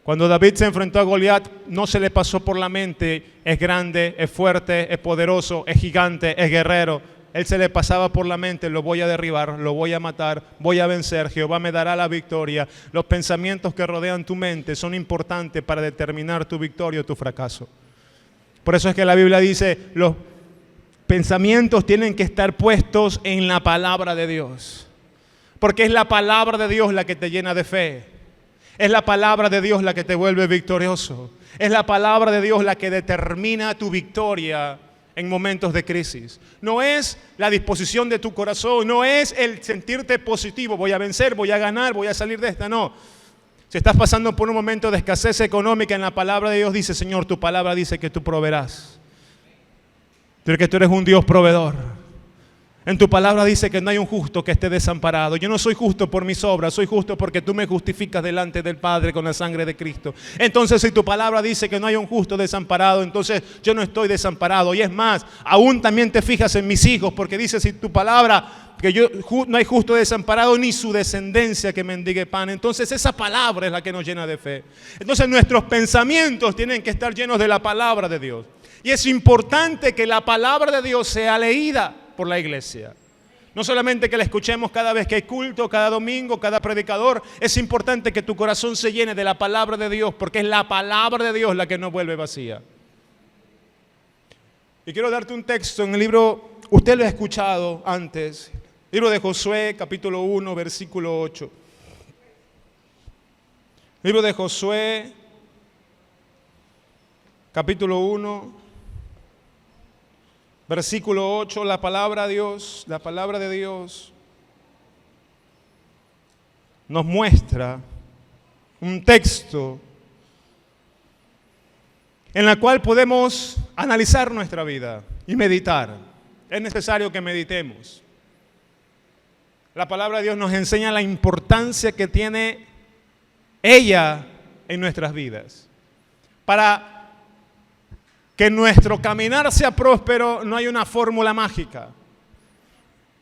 Cuando David se enfrentó a Goliat, no se le pasó por la mente, es grande, es fuerte, es poderoso, es gigante, es guerrero. Él se le pasaba por la mente, lo voy a derribar, lo voy a matar, voy a vencer, Jehová me dará la victoria. Los pensamientos que rodean tu mente son importantes para determinar tu victoria o tu fracaso. Por eso es que la Biblia dice, los pensamientos tienen que estar puestos en la palabra de Dios. Porque es la palabra de Dios la que te llena de fe. Es la palabra de Dios la que te vuelve victorioso. Es la palabra de Dios la que determina tu victoria en momentos de crisis. No es la disposición de tu corazón, no es el sentirte positivo, voy a vencer, voy a ganar, voy a salir de esta, no. Si estás pasando por un momento de escasez económica, en la palabra de Dios dice, Señor, tu palabra dice que tú proveerás. Porque tú eres un Dios proveedor. En tu palabra dice que no hay un justo que esté desamparado. Yo no soy justo por mis obras, soy justo porque tú me justificas delante del Padre con la sangre de Cristo. Entonces, si tu palabra dice que no hay un justo desamparado, entonces yo no estoy desamparado. Y es más, aún también te fijas en mis hijos, porque dice, si tu palabra, que no hay justo desamparado ni su descendencia que mendigue pan. Entonces esa palabra es la que nos llena de fe. Entonces nuestros pensamientos tienen que estar llenos de la palabra de Dios. Y es importante que la palabra de Dios sea leída por la iglesia. No solamente que la escuchemos cada vez que hay culto, cada domingo, cada predicador. Es importante que tu corazón se llene de la palabra de Dios, porque es la palabra de Dios la que nos vuelve vacía. Y quiero darte un texto en el libro, usted lo ha escuchado antes, libro de Josué, capítulo 1, versículo 8. Libro de Josué, capítulo 1, versículo 8, la palabra de Dios nos muestra un texto en el cual podemos analizar nuestra vida y meditar. Es necesario que meditemos. La palabra de Dios nos enseña la importancia que tiene ella en nuestras vidas. Para que nuestro caminar sea próspero, no hay una fórmula mágica.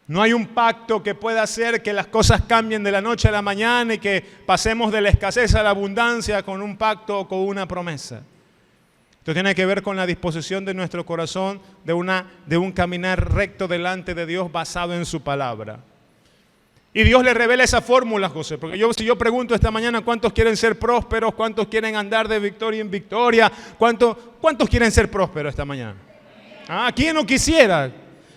No hay un pacto que pueda hacer que las cosas cambien de la noche a la mañana y que pasemos de la escasez a la abundancia con un pacto o con una promesa. Esto tiene que ver con la disposición de nuestro corazón de un caminar recto delante de Dios basado en su palabra. Y Dios le revela esa fórmula, José, porque si yo pregunto esta mañana cuántos quieren ser prósperos, cuántos quieren andar de victoria en victoria, cuántos quieren ser prósperos esta mañana. ¿Quién no quisiera?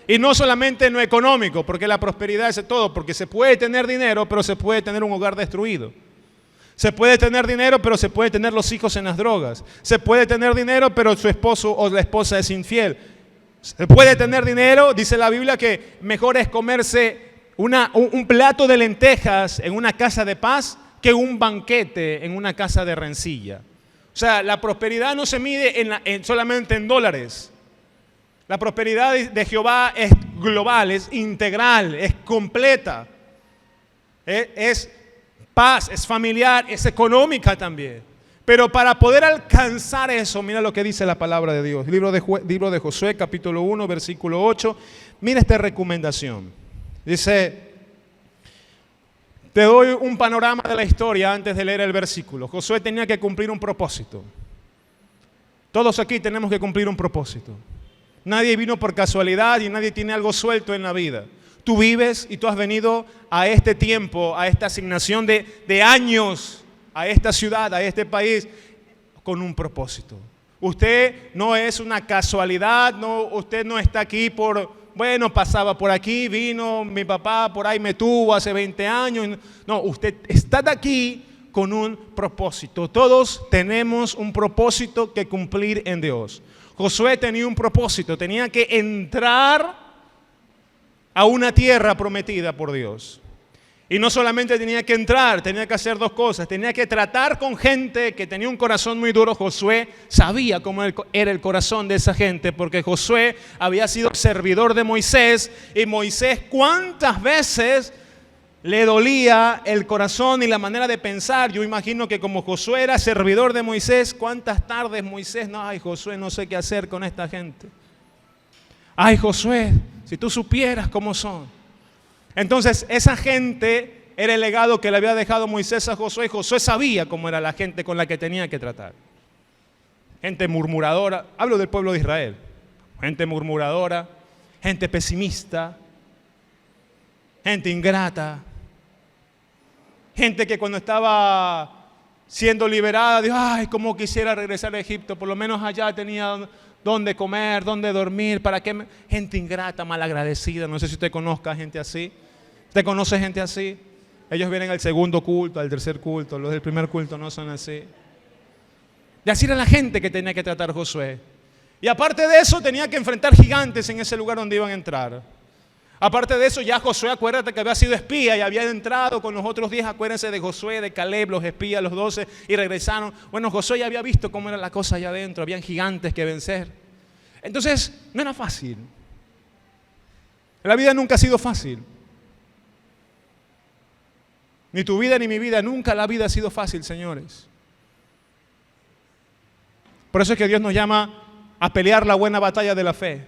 Y no solamente en lo económico, porque la prosperidad es todo, porque se puede tener dinero, pero se puede tener un hogar destruido. Se puede tener dinero, pero se puede tener los hijos en las drogas. Se puede tener dinero, pero su esposo o la esposa es infiel. Se puede tener dinero, dice la Biblia, que mejor es comerse un plato de lentejas en una casa de paz que un banquete en una casa de rencilla. O sea, la prosperidad no se mide solamente en dólares. La prosperidad de Jehová es global, es integral, es completa. Es paz, es familiar, es económica también. Pero para poder alcanzar eso, mira lo que dice la palabra de Dios. Libro de Josué, capítulo 1, versículo 8. Mira esta recomendación. Dice, te doy un panorama de la historia antes de leer el versículo. Josué tenía que cumplir un propósito. Todos aquí tenemos que cumplir un propósito. Nadie vino por casualidad y nadie tiene algo suelto en la vida. Tú vives y tú has venido a este tiempo, a esta asignación de años, a esta ciudad, a este país, con un propósito. Usted no es una casualidad, usted no está aquí pasaba por aquí, vino mi papá, por ahí me tuvo hace 20 años. No, usted está aquí con un propósito. Todos tenemos un propósito que cumplir en Dios. Josué tenía un propósito, tenía que entrar a una tierra prometida por Dios. Y no solamente tenía que entrar, tenía que hacer dos cosas. Tenía que tratar con gente que tenía un corazón muy duro. Josué sabía cómo era el corazón de esa gente, porque Josué había sido servidor de Moisés. Y Moisés, ¿cuántas veces le dolía el corazón y la manera de pensar? Yo imagino que como Josué era servidor de Moisés, ¿cuántas tardes Moisés? Ay, Josué, no sé qué hacer con esta gente. Ay, Josué, si tú supieras cómo son. Entonces, esa gente era el legado que le había dejado Moisés a Josué. Josué sabía cómo era la gente con la que tenía que tratar. Gente murmuradora, hablo del pueblo de Israel. Gente murmuradora, gente pesimista, gente ingrata. Gente que cuando estaba siendo liberada dijo, ay, cómo quisiera regresar a Egipto, por lo menos allá tenía dónde comer, dónde dormir, ¿para qué? Gente ingrata, malagradecida, no sé si usted conozca gente así. ¿Usted conoce gente así? Ellos vienen al segundo culto, al tercer culto, los del primer culto no son así. Y así era la gente que tenía que tratar Josué. Y aparte de eso tenía que enfrentar gigantes en ese lugar donde iban a entrar. Aparte de eso, ya Josué, acuérdate que había sido espía y había entrado con los otros 10, acuérdense de Josué, de Caleb, los espías, los 12, y regresaron. Bueno, Josué ya había visto cómo era la cosa allá adentro, habían gigantes que vencer. Entonces, no era fácil. La vida nunca ha sido fácil. Ni tu vida ni mi vida, nunca la vida ha sido fácil, señores. Por eso es que Dios nos llama a pelear la buena batalla de la fe.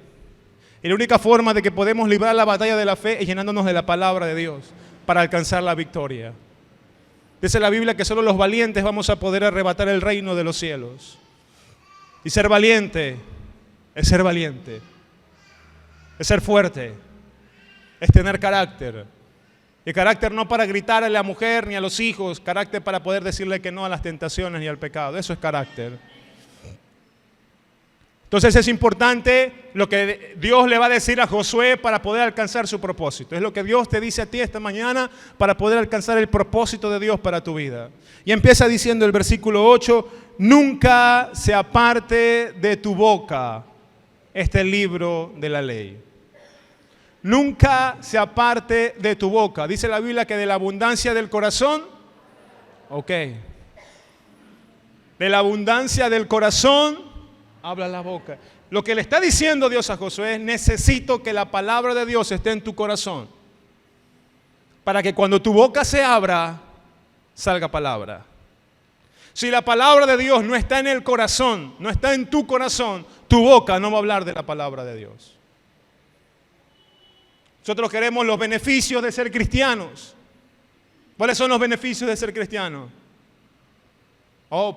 Y la única forma de que podemos librar la batalla de la fe es llenándonos de la palabra de Dios para alcanzar la victoria. Dice la Biblia que solo los valientes vamos a poder arrebatar el reino de los cielos. Y ser valiente es ser valiente, es ser fuerte, es tener carácter. Y carácter no para gritar a la mujer ni a los hijos, carácter para poder decirle que no a las tentaciones ni al pecado. Eso es carácter. Entonces es importante lo que Dios le va a decir a Josué para poder alcanzar su propósito. Es lo que Dios te dice a ti esta mañana para poder alcanzar el propósito de Dios para tu vida. Y empieza diciendo el versículo 8, nunca se aparte de tu boca este libro de la ley. Nunca se aparte de tu boca. Dice la Biblia que de la abundancia del corazón, de la abundancia del corazón habla la boca. Lo que le está diciendo Dios a Josué es: necesito que la palabra de Dios esté en tu corazón, para que cuando tu boca se abra, salga palabra. Si la palabra de Dios no está en el corazón, no está en tu corazón, tu boca no va a hablar de la palabra de Dios. Nosotros queremos los beneficios de ser cristianos. ¿Cuáles son los beneficios de ser cristiano?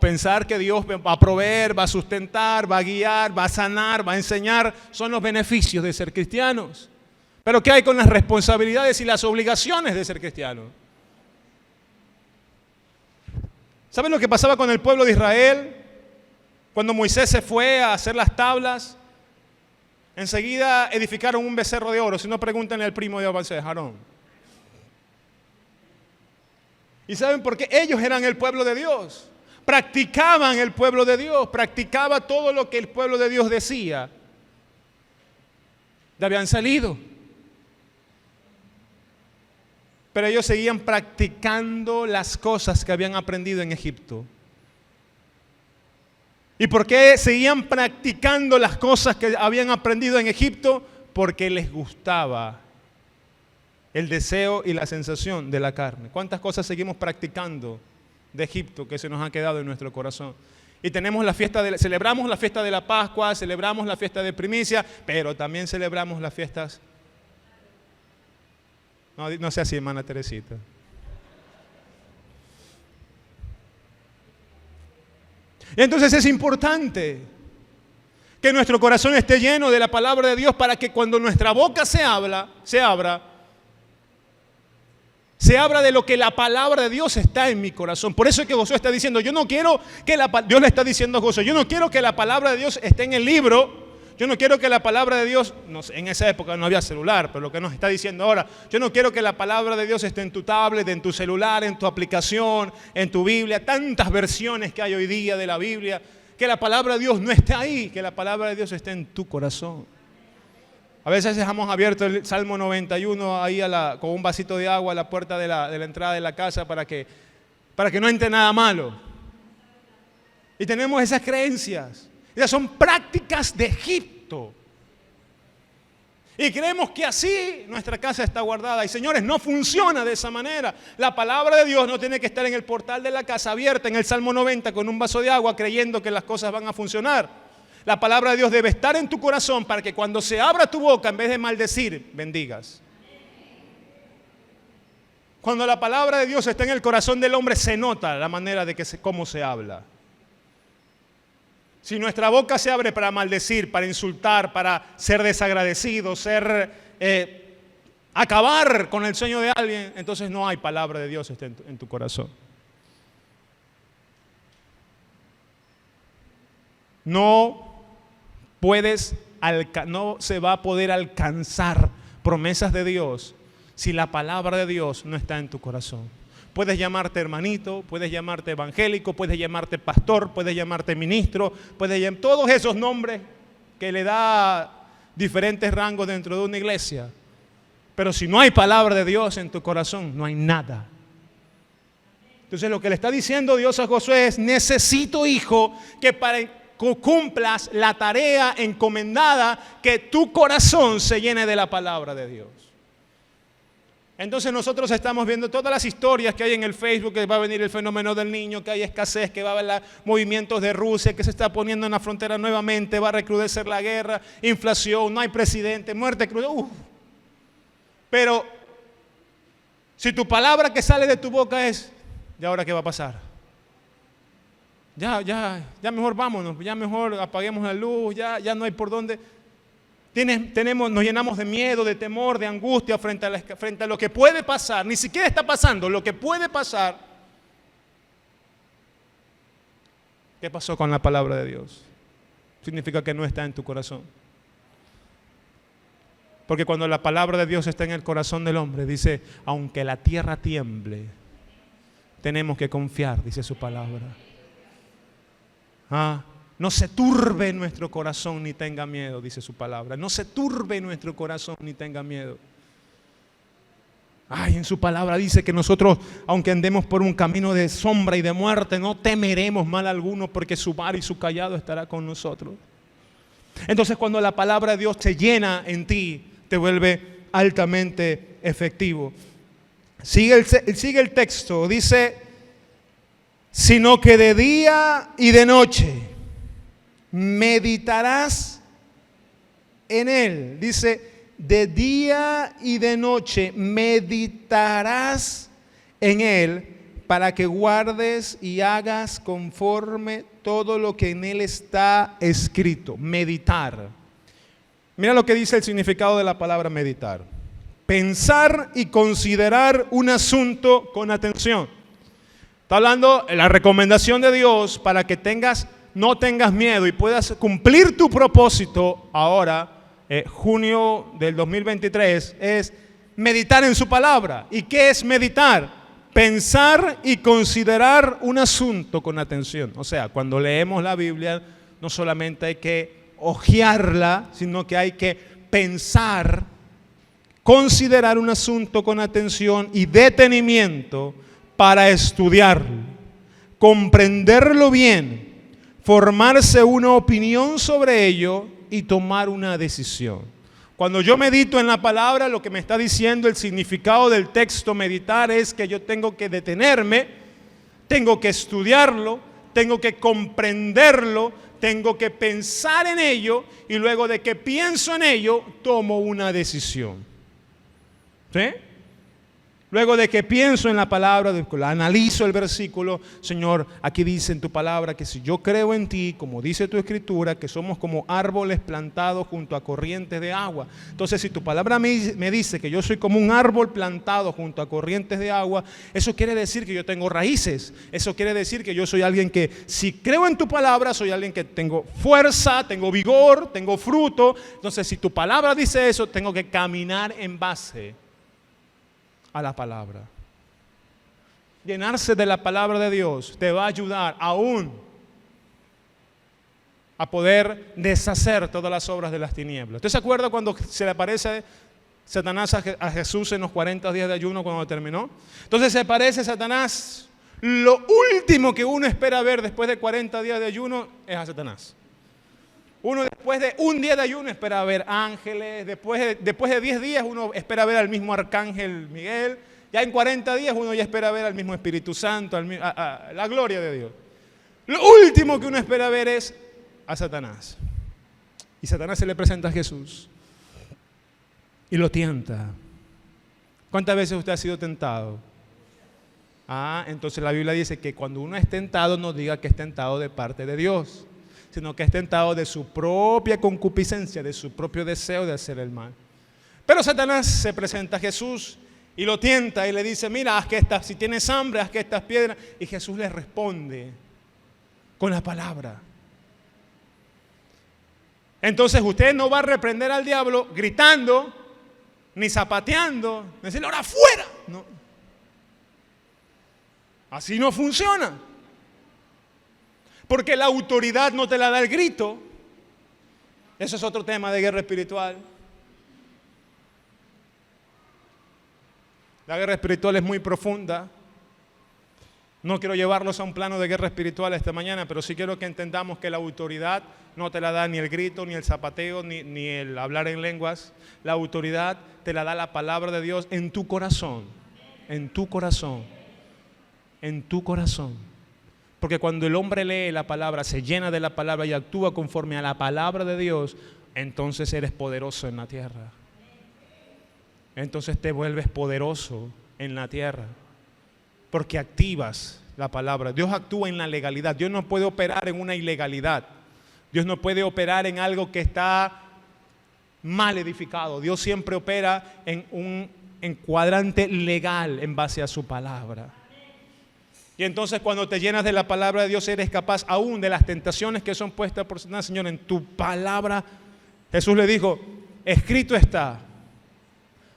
Pensar que Dios va a proveer, va a sustentar, va a guiar, va a sanar, va a enseñar, son los beneficios de ser cristianos. Pero ¿qué hay con las responsabilidades y las obligaciones de ser cristiano? ¿Saben lo que pasaba con el pueblo de Israel? Cuando Moisés se fue a hacer las tablas, enseguida edificaron un becerro de oro. Si no, pregúntenle al primo de Aarón. ¿Y saben por qué? Ellos eran el pueblo de Dios. Practicaban el pueblo de Dios, practicaba todo lo que el pueblo de Dios decía. Ya habían salido. Pero ellos seguían practicando las cosas que habían aprendido en Egipto. ¿Y por qué seguían practicando las cosas que habían aprendido en Egipto? Porque les gustaba el deseo y la sensación de la carne. ¿Cuántas cosas seguimos practicando de Egipto que se nos ha quedado en nuestro corazón? Y tenemos celebramos la fiesta de la Pascua, celebramos la fiesta de primicia, pero también celebramos las fiestas. No sea así, hermana Teresita. Y entonces es importante que nuestro corazón esté lleno de la palabra de Dios para que cuando nuestra boca se abra de lo que la palabra de Dios está en mi corazón. Por eso es que Josué está diciendo, Dios le está diciendo a Josué, yo no quiero que la palabra de Dios esté en el libro, yo no quiero que la palabra de Dios, en esa época no había celular, pero lo que nos está diciendo ahora, yo no quiero que la palabra de Dios esté en tu tablet, en tu celular, en tu aplicación, en tu Biblia, tantas versiones que hay hoy día de la Biblia, que la palabra de Dios no esté ahí, que la palabra de Dios esté en tu corazón. A veces dejamos abierto el Salmo 91 ahí con un vasito de agua a la puerta de la entrada de la casa para que no entre nada malo. Y tenemos esas creencias. Esas son prácticas de Egipto. Y creemos que así nuestra casa está guardada. Y señores, no funciona de esa manera. La palabra de Dios no tiene que estar en el portal de la casa abierta en el Salmo 90 con un vaso de agua creyendo que las cosas van a funcionar. La palabra de Dios debe estar en tu corazón para que cuando se abra tu boca, en vez de maldecir, bendigas. Cuando la palabra de Dios está en el corazón del hombre, se nota la manera de cómo se habla. Si nuestra boca se abre para maldecir, para insultar, para ser desagradecido, acabar con el sueño de alguien, entonces no hay palabra de Dios en tu corazón. No se va a poder alcanzar promesas de Dios si la palabra de Dios no está en tu corazón. Puedes llamarte hermanito, puedes llamarte evangélico, puedes llamarte pastor, puedes llamarte ministro, todos esos nombres que le da diferentes rangos dentro de una iglesia. Pero si no hay palabra de Dios en tu corazón, no hay nada. Entonces lo que le está diciendo Dios a Josué es: necesito, hijo, que para que cumplas la tarea encomendada, que tu corazón se llene de la palabra de Dios. Entonces nosotros estamos viendo todas las historias que hay en el Facebook, que va a venir el fenómeno del niño, que hay escasez, que va a haber movimientos de Rusia, que se está poniendo en la frontera nuevamente, va a recrudecer la guerra, inflación, no hay presidente, muerte cruda. Pero si tu palabra que sale de tu boca es: ¿y ahora qué va a pasar? Ya mejor vámonos, ya mejor apaguemos la luz, ya no hay por dónde. Nos llenamos de miedo, de temor, de angustia frente a lo que puede pasar. Ni siquiera está pasando, lo que puede pasar. ¿Qué pasó con la palabra de Dios? Significa que no está en tu corazón. Porque cuando la palabra de Dios está en el corazón del hombre, dice: aunque la tierra tiemble, tenemos que confiar, dice su palabra. No se turbe nuestro corazón ni tenga miedo, dice su palabra. No se turbe nuestro corazón ni tenga miedo. En su palabra dice que nosotros, aunque andemos por un camino de sombra y de muerte, no temeremos mal alguno, porque su vara y su cayado estará con nosotros. Entonces, cuando la palabra de Dios te llena en ti, te vuelve altamente efectivo. Sigue el texto, dice: sino que de día y de noche meditarás en él. Dice: de día y de noche meditarás en él, para que guardes y hagas conforme todo lo que en él está escrito. Meditar. Mira lo que dice el significado de la palabra meditar: pensar y considerar un asunto con atención. Está hablando la recomendación de Dios para que no tengas miedo y puedas cumplir tu propósito ahora, junio del 2023, es meditar en su palabra. ¿Y qué es meditar? Pensar y considerar un asunto con atención. O sea, cuando leemos la Biblia, no solamente hay que hojearla, sino que hay que pensar, considerar un asunto con atención y detenimiento para estudiarlo, comprenderlo bien, formarse una opinión sobre ello y tomar una decisión. Cuando yo medito en la palabra, lo que me está diciendo el significado del texto meditar es que yo tengo que detenerme, tengo que estudiarlo, tengo que comprenderlo, tengo que pensar en ello, y luego de que pienso en ello, tomo una decisión. ¿Sí? Luego de que pienso en la palabra, analizo el versículo: Señor, aquí dice en tu palabra que si yo creo en ti, como dice tu escritura, que somos como árboles plantados junto a corrientes de agua. Entonces, si tu palabra me dice que yo soy como un árbol plantado junto a corrientes de agua, eso quiere decir que yo tengo raíces. Eso quiere decir que yo soy alguien que, si creo en tu palabra, soy alguien que tengo fuerza, tengo vigor, tengo fruto. Entonces, si tu palabra dice eso, tengo que caminar en base a la palabra. Llenarse de la palabra de Dios te va a ayudar aún a poder deshacer todas las obras de las tinieblas. ¿Usted se acuerda cuando se le aparece Satanás a Jesús en los 40 días de ayuno cuando terminó? Entonces se aparece Satanás. Lo último que uno espera ver después de 40 días de ayuno es a Satanás. Uno después de un día de ayuno espera ver ángeles, después de 10 días uno espera ver al mismo arcángel Miguel, ya en 40 días uno ya espera ver al mismo Espíritu Santo, a la gloria de Dios. Lo último que uno espera ver es a Satanás. Y Satanás se le presenta a Jesús y lo tienta. ¿Cuántas veces usted ha sido tentado Entonces la Biblia dice que cuando uno es tentado, no diga que es tentado de parte de Dios, sino que es tentado de su propia concupiscencia, de su propio deseo de hacer el mal. Pero Satanás se presenta a Jesús y lo tienta y le dice, mira, haz que estas, si tienes hambre, haz que estas piedras. Y Jesús le responde con la palabra. Entonces usted no va a reprender al diablo gritando, ni zapateando, ni decirle, ahora fuera. No. Así no funciona. Porque la autoridad no te la da el grito. Eso es otro tema de guerra espiritual. La guerra espiritual es muy profunda. No quiero llevarlos a un plano de guerra espiritual esta mañana, pero sí quiero que entendamos que la autoridad no te la da ni el grito, ni el zapateo, ni el hablar en lenguas. La autoridad te la da la palabra de Dios en tu corazón. En tu corazón. En tu corazón. Porque cuando el hombre lee la palabra, se llena de la palabra y actúa conforme a la palabra de Dios, entonces eres poderoso en la tierra. Entonces te vuelves poderoso en la tierra. Porque activas la palabra. Dios actúa en la legalidad. Dios no puede operar en una ilegalidad. Dios no puede operar en algo que está mal edificado. Dios siempre opera en un cuadrante legal en base a su palabra. Y entonces cuando te llenas de la palabra de Dios, eres capaz aún de las tentaciones que son puestas por Satanás. Señor, en tu palabra, Jesús le dijo, escrito está.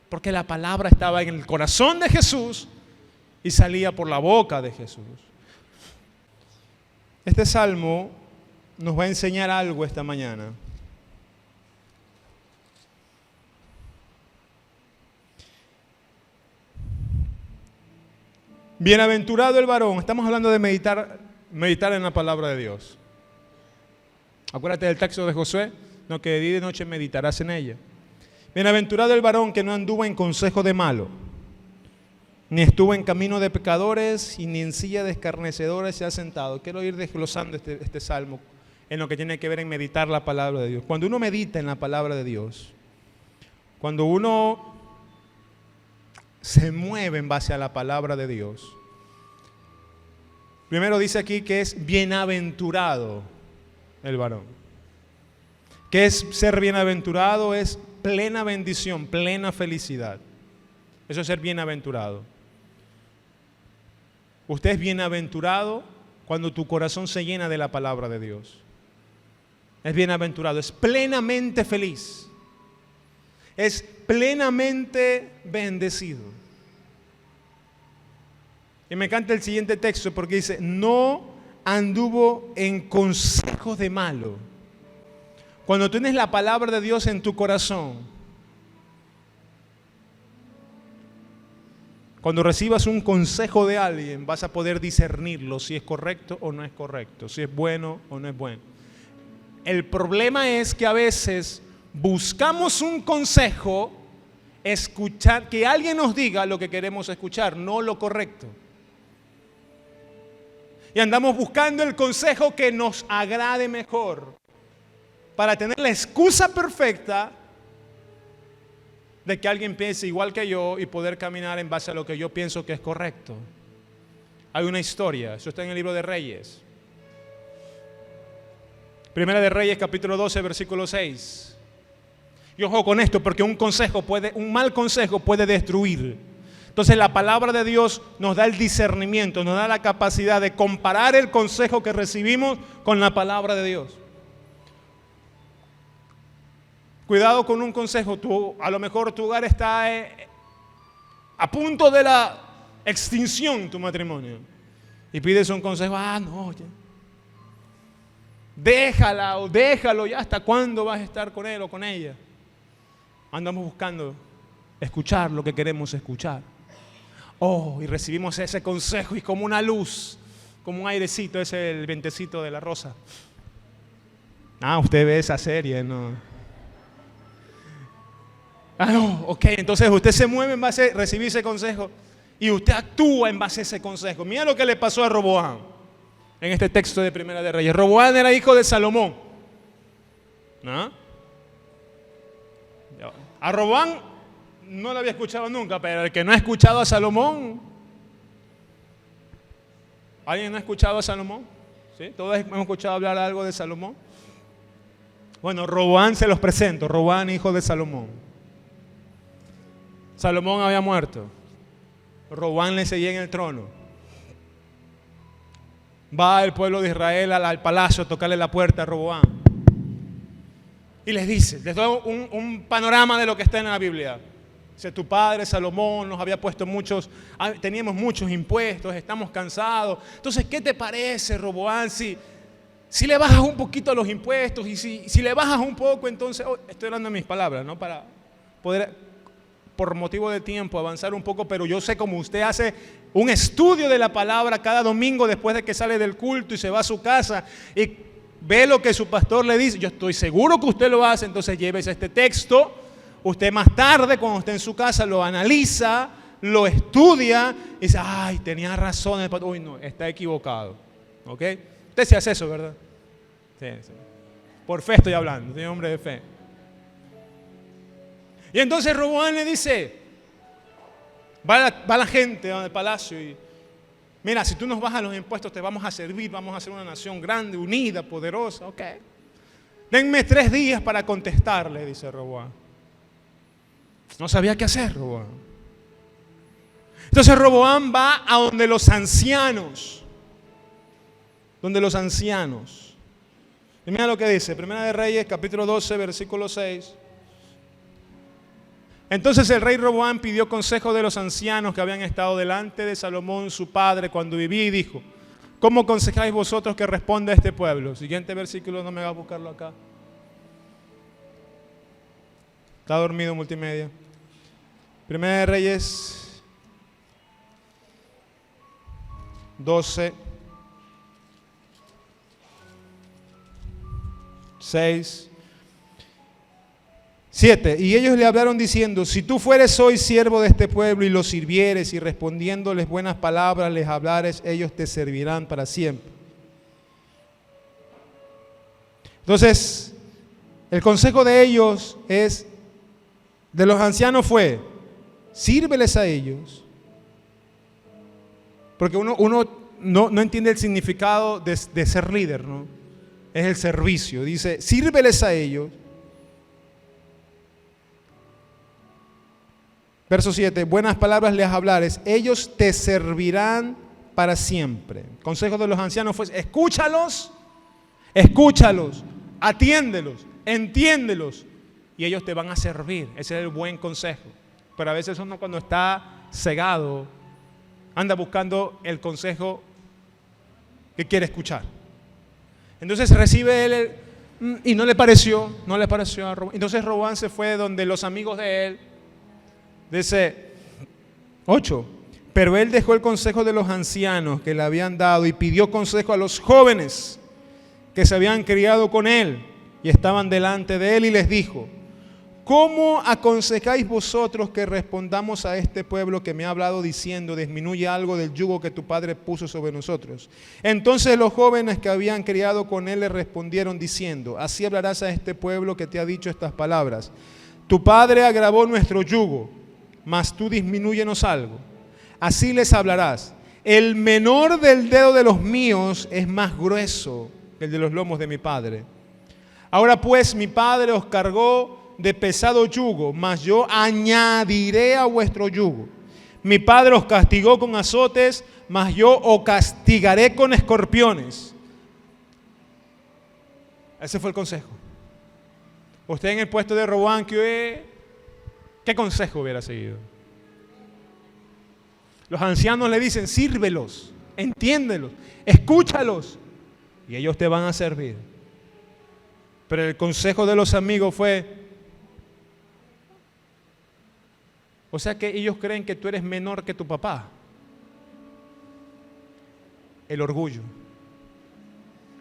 Porque la palabra estaba en el corazón de Jesús y salía por la boca de Jesús. Este salmo nos va a enseñar algo esta mañana. Bienaventurado el varón. Estamos hablando de meditar en la palabra de Dios. Acuérdate del texto de Josué, no, que de día y de noche meditarás en ella. Bienaventurado el varón que no anduvo en consejo de malo, ni estuvo en camino de pecadores, y ni en silla de escarnecedores se ha sentado. Quiero ir desglosando este salmo en lo que tiene que ver en meditar la palabra de Dios. Cuando uno medita en la palabra de Dios, cuando uno se mueve en base a la palabra de Dios, primero dice aquí que es bienaventurado el varón. ¿Qué es ser bienaventurado? Es plena bendición, plena felicidad. Eso es ser bienaventurado. Usted es bienaventurado cuando tu corazón se llena de la palabra de Dios. Es bienaventurado, es plenamente feliz. Es plenamente bendecido. Y me encanta el siguiente texto porque dice, no anduvo en consejos de malo. Cuando tienes la palabra de Dios en tu corazón, cuando recibas un consejo de alguien, vas a poder discernirlo si es correcto o no es correcto, si es bueno o no es bueno. El problema es que a veces buscamos un consejo, escuchar, que alguien nos diga lo que queremos escuchar, no lo correcto. Y andamos buscando el consejo que nos agrade mejor, para tener la excusa perfecta de que alguien piense igual que yo y poder caminar en base a lo que yo pienso que es correcto. Hay una historia, eso está en el libro de Reyes. Primera de Reyes, capítulo 12, versículo 6. Y ojo con esto, porque un mal consejo puede destruir. Entonces la palabra de Dios nos da el discernimiento, nos da la capacidad de comparar el consejo que recibimos con la palabra de Dios. Cuidado con un consejo. A lo mejor tu hogar está a punto de la extinción, tu matrimonio, y pides un consejo. No, ya. Déjala o déjalo ya. ¿Hasta cuándo vas a estar con él o con ella? Andamos buscando escuchar lo que queremos escuchar. Y recibimos ese consejo y como una luz, como un airecito, ese es el vientecito de la rosa. Usted ve esa serie, ¿no? Ok, entonces usted se mueve en base a recibir ese consejo y usted actúa en base a ese consejo. Mira lo que le pasó a Roboam en este texto de Primera de Reyes. Roboam era hijo de Salomón, ¿no? A Roboam no lo había escuchado nunca, pero el que no ha escuchado a Salomón, ¿Alguien ha escuchado a Salomón? ¿Sí? Todos hemos escuchado hablar algo de Salomón. Bueno, Roboam se los presento. Roboam, hijo de Salomón. Salomón había muerto. Roboam le seguía en el trono. Va el pueblo de Israel al palacio a tocarle la puerta a Roboam. Y les doy un panorama de lo que está en la Biblia. Dice, tu padre Salomón nos había puesto teníamos muchos impuestos, estamos cansados. Entonces, ¿qué te parece, Roboam, si le bajas un poquito a los impuestos? Y si le bajas un poco, entonces, estoy hablando de mis palabras, ¿no? Para poder, por motivo de tiempo, avanzar un poco, pero yo sé como usted hace un estudio de la palabra cada domingo después de que sale del culto y se va a su casa y ve lo que su pastor le dice. Yo estoy seguro que usted lo hace, entonces llévese este texto. Usted más tarde, cuando esté en su casa, lo analiza, lo estudia y dice, ay, tenía razón el pastor. Uy, no, está equivocado. ¿Ok? Usted se hace eso, ¿verdad? Sí, sí. Por fe estoy hablando, soy hombre de fe. Y entonces Roboam le dice, va la gente al palacio y mira, si tú nos bajas los impuestos te vamos a servir, vamos a ser una nación grande, unida, poderosa. Ok. Denme 3 días para contestarle, dice Roboam. No sabía qué hacer Roboam. Entonces Roboam va a donde los ancianos. Y mira lo que dice, Primera de Reyes, capítulo 12, versículo 6. Entonces el rey Roboam pidió consejo de los ancianos que habían estado delante de Salomón, su padre, cuando vivía, y dijo, ¿cómo aconsejáis vosotros que responda a este pueblo? Siguiente versículo, no me va a buscarlo acá. Está dormido multimedia. Primera de Reyes 12, 6, 7. Y ellos le hablaron diciendo, si tú fueres hoy siervo de este pueblo y los sirvieres y respondiéndoles buenas palabras les hablares, ellos te servirán para siempre. Entonces, el consejo de ellos de los ancianos fue, sírveles a ellos. Porque uno no entiende el significado de ser líder, ¿no? Es el servicio. Dice, sírveles a ellos. Verso 7, buenas palabras les hablares, ellos te servirán para siempre. El consejo de los ancianos fue, escúchalos, atiéndelos, entiéndelos, y ellos te van a servir. Ese es el buen consejo. Pero a veces uno cuando está cegado, anda buscando el consejo que quiere escuchar. Entonces recibe él y no le pareció a Roboam. Entonces Roboam se fue donde los amigos de él. Dice 8, pero él dejó el consejo de los ancianos que le habían dado y pidió consejo a los jóvenes que se habían criado con él y estaban delante de él y les dijo, ¿cómo aconsejáis vosotros que respondamos a este pueblo que me ha hablado diciendo, disminuye algo del yugo que tu padre puso sobre nosotros? Entonces los jóvenes que habían criado con él le respondieron diciendo, así hablarás a este pueblo que te ha dicho estas palabras. Tu padre agravó nuestro yugo, mas tú disminúyenos algo. Así les hablarás. El menor del dedo de los míos es más grueso que el de los lomos de mi padre. Ahora pues mi padre os cargó de pesado yugo, mas yo añadiré a vuestro yugo. Mi padre os castigó con azotes, mas yo os castigaré con escorpiones. Ese fue el consejo. Usted en el puesto de Roboam, ¿qué consejo hubiera seguido? Los ancianos le dicen, sírvelos, entiéndelos, escúchalos, y ellos te van a servir. Pero el consejo de los amigos fue, o sea que ellos creen que tú eres menor que tu papá. El orgullo.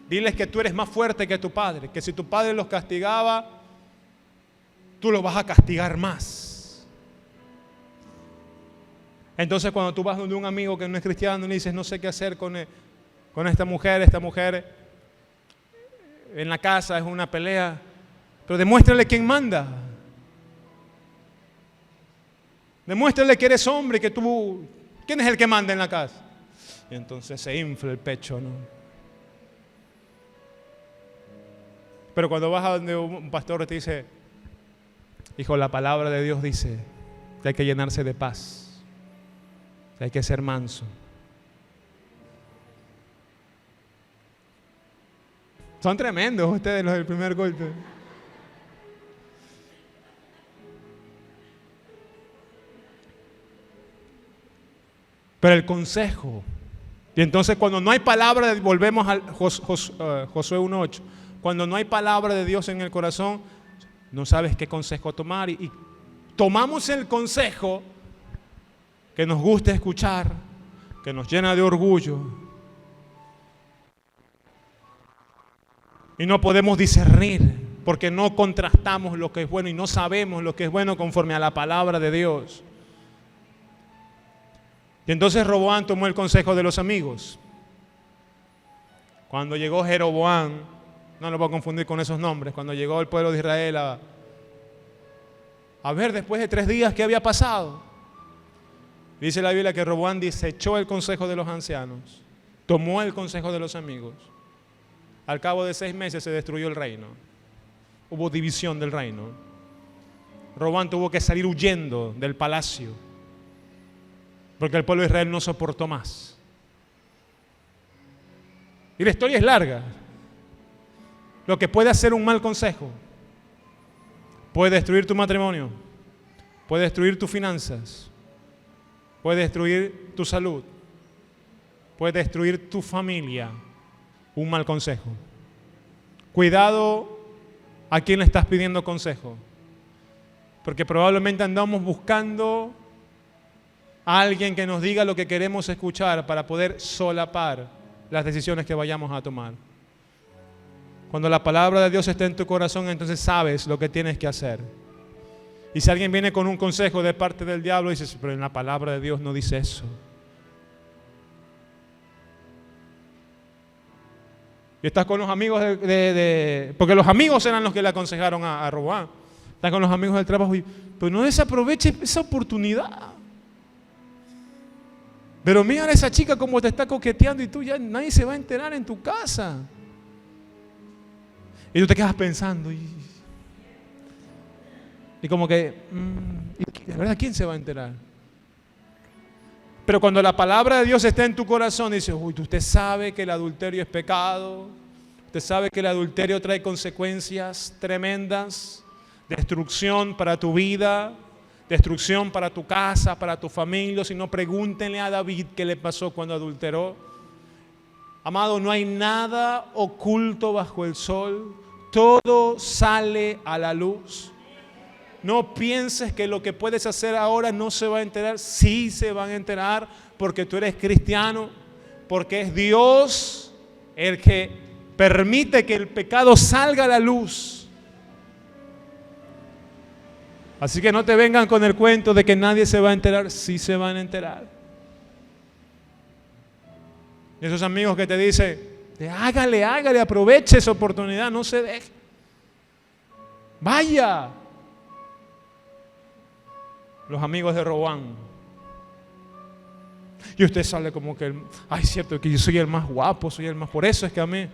Diles que tú eres más fuerte que tu padre, que si tu padre los castigaba, tú los vas a castigar más. Entonces cuando tú vas donde un amigo que no es cristiano y le dices, no sé qué hacer con esta mujer en la casa es una pelea, pero demuéstrale quién manda. Demuéstrale que eres hombre, ¿quién es el que manda en la casa? Y entonces se infla el pecho, ¿no? Pero cuando vas a donde un pastor te dice, hijo, la palabra de Dios dice que hay que llenarse de paz, que hay que ser manso. Son tremendos ustedes los del primer golpe. Pero el consejo, y entonces cuando no hay palabra, volvemos al Josué 1:8, cuando no hay palabra de Dios en el corazón, no sabes qué consejo tomar y tomamos el consejo que nos gusta escuchar, que nos llena de orgullo y no podemos discernir porque no contrastamos lo que es bueno y no sabemos lo que es bueno conforme a la palabra de Dios. Y entonces Roboam tomó el consejo de los amigos. Cuando llegó Jeroboam, no lo voy a confundir con esos nombres, cuando llegó el pueblo de Israel a ver después de 3 días qué había pasado, dice la Biblia que Roboam desechó el consejo de los ancianos, tomó el consejo de los amigos. Al cabo de 6 meses se destruyó el reino. Hubo división del reino. Roboam tuvo que salir huyendo del palacio porque el pueblo de Israel no soportó más. Y la historia es larga. Lo que puede hacer un mal consejo puede destruir tu matrimonio, puede destruir tus finanzas, puede destruir tu salud, puede destruir tu familia. Un mal consejo. Cuidado a quién le estás pidiendo consejo, porque probablemente andamos buscando a alguien que nos diga lo que queremos escuchar para poder solapar las decisiones que vayamos a tomar. Cuando la palabra de Dios está en tu corazón, entonces sabes lo que tienes que hacer. Y si alguien viene con un consejo de parte del diablo, dices, pero en la palabra de Dios no dice eso. Y estás con los amigos porque los amigos eran los que le aconsejaron a Roboam. Estás con los amigos del trabajo y pues no desaproveche esa oportunidad. Pero mira a esa chica como te está coqueteando y tú ya nadie se va a enterar en tu casa. Y tú te quedas pensando y como que, ¿de verdad quién se va a enterar? Pero cuando la palabra de Dios está en tu corazón, dices, uy, usted sabe que el adulterio es pecado, usted sabe que el adulterio trae consecuencias tremendas, destrucción para tu vida, destrucción para tu casa, para tu familia. Si no, pregúntenle a David qué le pasó cuando adulteró. Amado, no hay nada oculto bajo el sol, todo sale a la luz. No pienses que lo que puedes hacer ahora no se va a enterar. Sí se van a enterar porque tú eres cristiano, porque es Dios el que permite que el pecado salga a la luz. Así que no te vengan con el cuento de que nadie se va a enterar. Sí se van a enterar. Y esos amigos que te dicen, hágale, aproveche esa oportunidad, no se deje. Vaya. Los amigos de Roboam. Y usted sale como que, ay, cierto que yo soy el más guapo, soy el más, por eso es que a mí.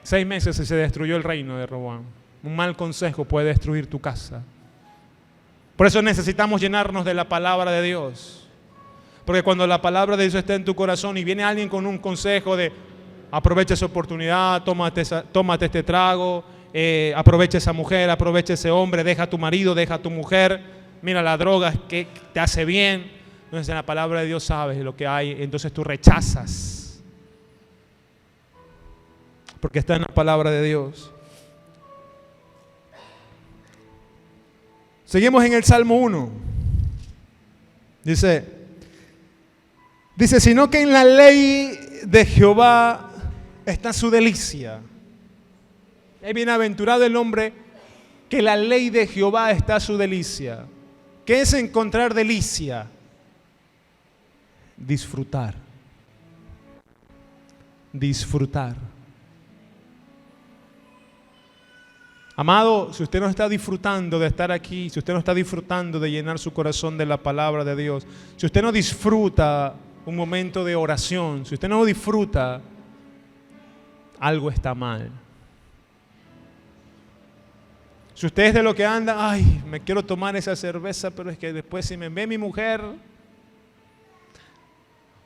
6 meses y se destruyó el reino de Roboam. Un mal consejo puede destruir tu casa. Por eso necesitamos llenarnos de la palabra de Dios. Porque cuando la palabra de Dios está en tu corazón y viene alguien con un consejo de aprovecha esa oportunidad, tómate este trago, aprovecha esa mujer, aprovecha ese hombre, deja a tu marido, deja a tu mujer, mira la droga que te hace bien. Entonces en la palabra de Dios sabes lo que hay, entonces tú rechazas. Porque está en la palabra de Dios. Seguimos en el Salmo 1. Dice, sino que en la ley de Jehová está su delicia. Es bienaventurado el hombre que la ley de Jehová está su delicia. ¿Qué es encontrar delicia? Disfrutar. Disfrutar. Amado, si usted no está disfrutando de estar aquí, si usted no está disfrutando de llenar su corazón de la palabra de Dios, si usted no disfruta un momento de oración, si usted no disfruta, algo está mal. Si usted es de lo que anda, ay, me quiero tomar esa cerveza, pero es que después si me ve mi mujer,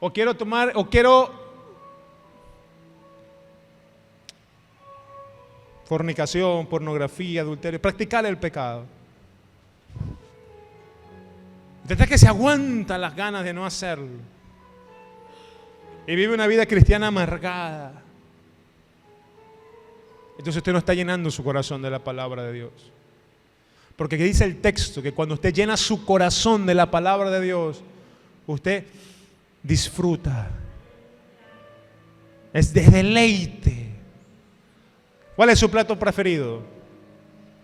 o quiero fornicación, pornografía, adulterio, practicar el pecado. Desde que se aguanta las ganas de no hacerlo. Y vive una vida cristiana amargada. Entonces usted no está llenando su corazón de la palabra de Dios. Porque dice el texto que cuando usted llena su corazón de la palabra de Dios, usted disfruta. Es de deleite. ¿Cuál es su plato preferido?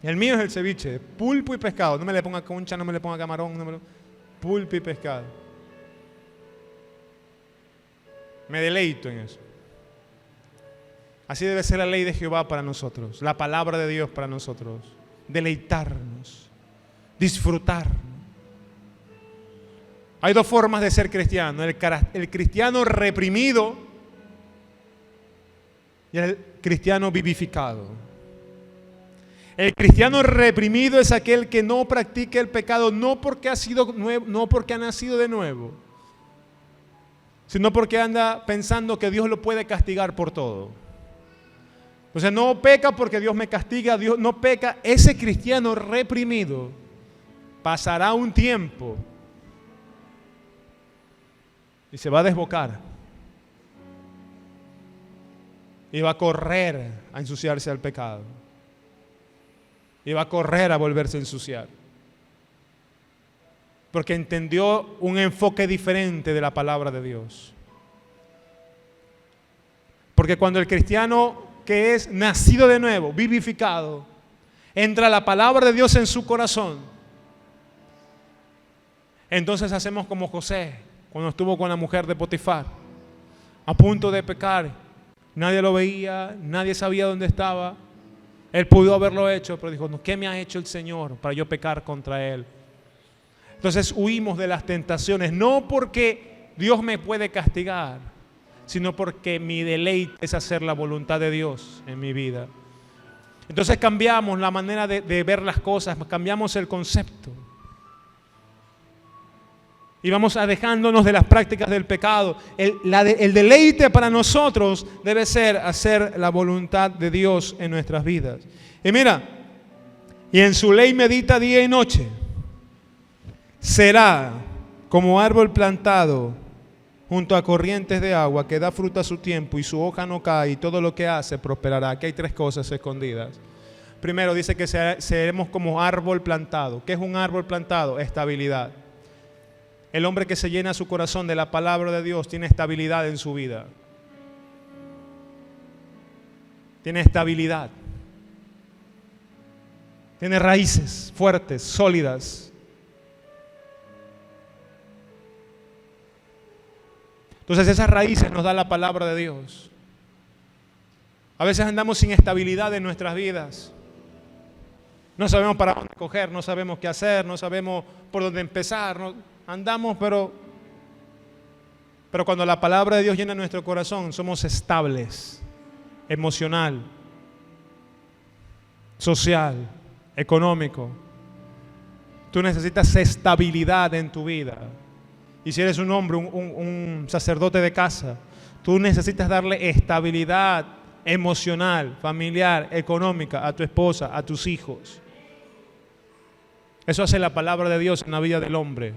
El mío es el ceviche, pulpo y pescado. No me le ponga concha, no me le ponga camarón, pulpo y pescado. Me deleito en eso. Así debe ser la ley de Jehová para nosotros, la palabra de Dios para nosotros. Deleitarnos, disfrutar. Hay dos formas de ser cristiano: el cristiano reprimido y el cristiano vivificado. El cristiano reprimido es aquel que no practica el pecado no porque ha nacido de nuevo, sino porque anda pensando que Dios lo puede castigar por todo. O sea, no peca porque Dios me castiga, Dios no peca. Ese cristiano reprimido pasará un tiempo y se va a desbocar. Y va a correr a ensuciarse al pecado. Y va a correr a volverse a ensuciar. Porque entendió un enfoque diferente de la palabra de Dios. Porque cuando el cristiano que es nacido de nuevo, vivificado, entra la palabra de Dios en su corazón, entonces hacemos como José, cuando estuvo con la mujer de Potifar, a punto de pecar. Nadie lo veía, nadie sabía dónde estaba. Él pudo haberlo hecho, pero dijo, no, ¿qué me ha hecho el Señor para yo pecar contra Él? Entonces huimos de las tentaciones, no porque Dios me puede castigar, sino porque mi deleite es hacer la voluntad de Dios en mi vida. Entonces cambiamos la manera de ver las cosas, cambiamos el concepto. Y vamos alejándonos de las prácticas del pecado. El deleite para nosotros debe ser hacer la voluntad de Dios en nuestras vidas. Y mira, y en su ley medita día y noche. Será como árbol plantado junto a corrientes de agua que da fruta a su tiempo y su hoja no cae y todo lo que hace prosperará. Aquí hay tres cosas escondidas. Primero dice que seremos como árbol plantado. ¿Qué es un árbol plantado? Estabilidad. El hombre que se llena su corazón de la palabra de Dios tiene estabilidad en su vida. Tiene estabilidad. Tiene raíces fuertes, sólidas. Entonces esas raíces nos da la palabra de Dios. A veces andamos sin estabilidad en nuestras vidas. No sabemos para dónde coger, no sabemos qué hacer, no sabemos por dónde empezar. Andamos, pero cuando la palabra de Dios llena nuestro corazón, somos estables, emocional, social, económico. Tú necesitas estabilidad en tu vida. Y si eres un hombre, un sacerdote de casa, tú necesitas darle estabilidad emocional, familiar, económica a tu esposa, a tus hijos. Eso hace la palabra de Dios en la vida del hombre.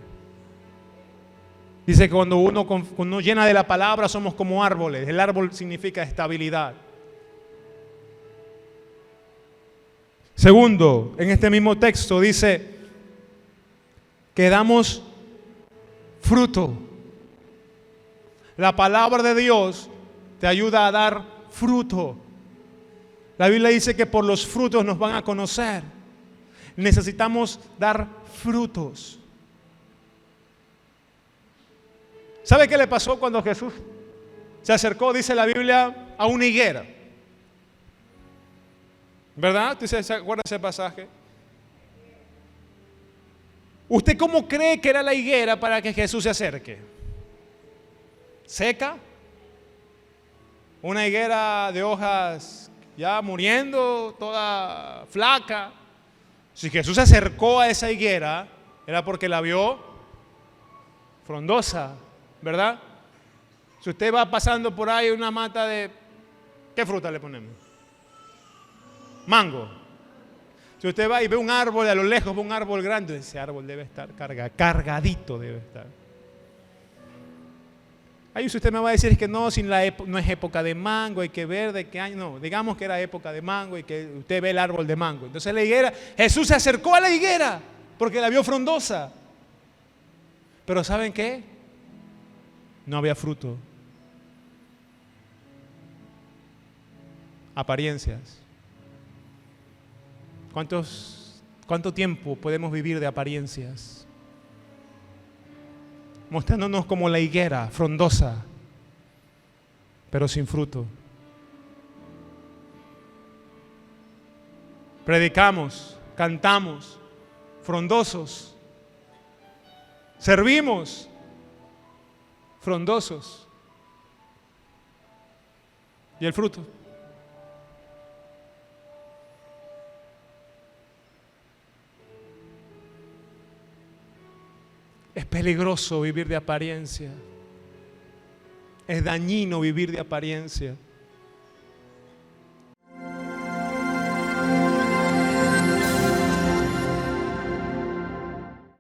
Dice que cuando uno llena de la palabra somos como árboles. El árbol significa estabilidad. Segundo, en este mismo texto dice que damos fruto. La palabra de Dios te ayuda a dar fruto. La Biblia dice que por los frutos nos van a conocer. Necesitamos dar frutos. ¿Sabe qué le pasó cuando Jesús se acercó, dice la Biblia, a una higuera? ¿Verdad? ¿Usted se acuerda de ese pasaje? ¿Usted cómo cree que era la higuera para que Jesús se acerque? ¿Seca? Una higuera de hojas ya muriendo, toda flaca. Si Jesús se acercó a esa higuera, era porque la vio frondosa, ¿verdad? Si usted va pasando por ahí una mata de... ¿Qué fruta le ponemos? Mango. Si usted va y ve un árbol a lo lejos, ve un árbol grande, ese árbol debe estar cargadito debe estar. Ahí usted me va a decir es que no, no es época de mango, hay que ver de qué año. No, digamos que era época de mango y que usted ve el árbol de mango. Entonces la higuera, Jesús se acercó a la higuera porque la vio frondosa. Pero ¿saben qué? No había fruto. Apariencias. ¿Cuánto tiempo podemos vivir de apariencias? Mostrándonos como la higuera frondosa, pero sin fruto. Predicamos, cantamos, frondosos. Servimos, frondosos. ¿Y el fruto? Es peligroso vivir de apariencia. Es dañino vivir de apariencia.